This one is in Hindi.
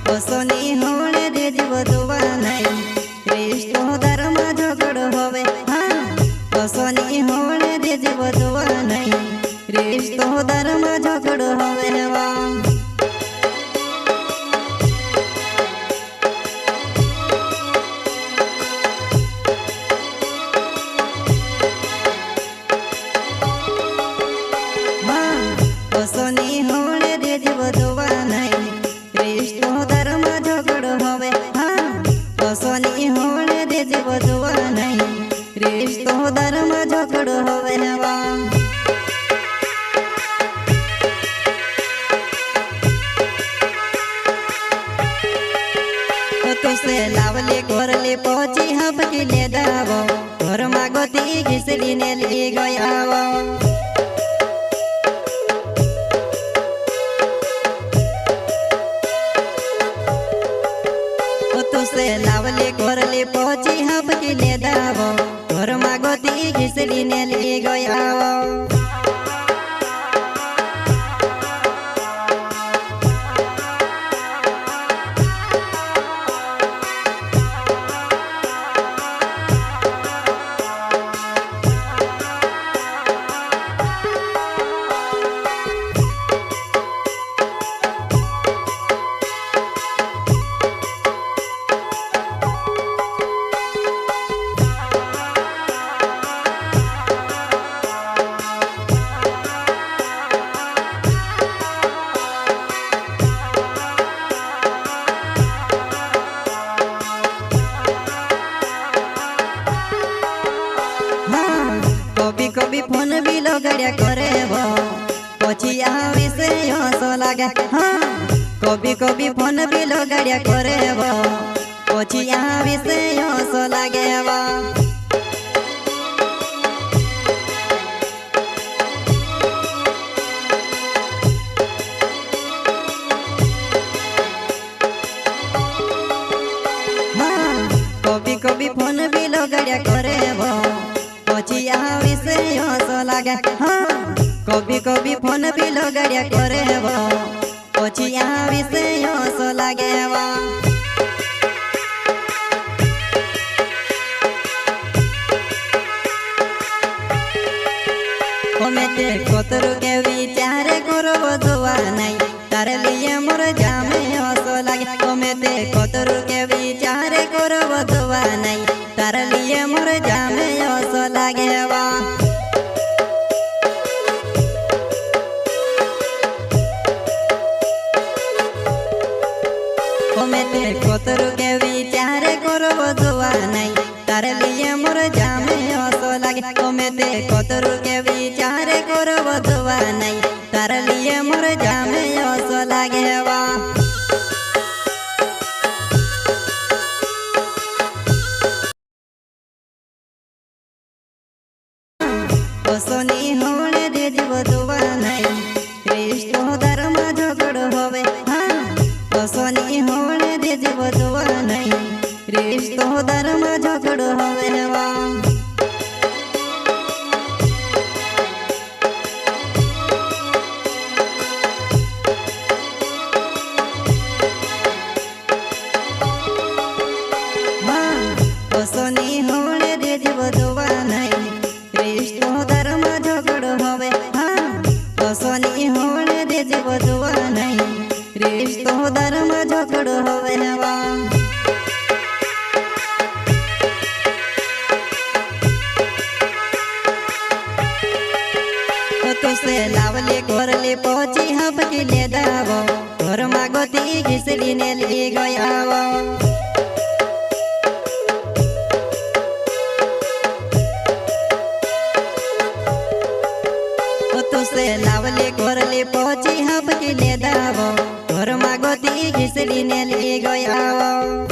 बसोनी होने दे जीव दुआ नहीं रिश्तो धर्म झगड़ो होवे हाँ बसोनी होने दे जीव दुआ नहीं रिश्तो धर्म झगड़ो होवे वा बसोनी होने दे जीव दुआ नहीं रिश्तो धर्म झगड़ो होवे हाँ बसोनी होने दे जीव दुआ नहीं रिश्तो धर्म झगड़ो होवे वा तुसे लावले कोरले पहुंची हबकी ले दावो घर मागोती घिसली ने ले गयावो तुसे लावले कोरले पहुंची हबकी ले दावो घर मागोती घिसली ने ले गयावो कभी कभी फोन भी लगड़िया करे वो पछी आवे से हंसो लागे हाँ कभी कभी फोन भी लगड़िया करे वो पछी आवे से हंसो लागे वो हाँ कभी कभी फोन भी लगड़िया करे वो पछी आवे से हंसो लागे हाँ कभी कभी फोन भी लगड़िया करे वो पछी आवे से हंसो लागे वो ओमेते कोतरु के विचार करो दुआ नहीं तारे लिए मोर जामे हंसो लागे ओमेते कोतरु के विचार करो दुआ नहीं तारे लिए मोर जामे हंसो लागे वा ओमेते कोतरु के विचार करो दुआ नहीं तारे लिए मोर जामे हंसो लागे ओमेते कोतरु के विचार करो दुआ नहीं तारे लिए मोर जामे हंसो लागे वा बसोनी होने दे जीव दुआ नहीं रिश्तो धर्म झगड़ो होवे हाँ बसोनी होने दे जीव दुआ नहीं रिश्तो धर्म झगड़ो होवे वा बसोनी होने दे जीव दुआ नहीं रिश्तो धर्म झगड़ो होवे हाँ बसोनी होने दे जीव दुआ नहीं रिश्तो धर्म झगड़ो होवे वा तुसे लावले कोरले पहुंची हबकी ले दावो घर मागोती घिसली ने ले गयावो तुसे लावले कोरले पहुंची हबकी ले दावो घर मागोती घिसली ने ले गयावो।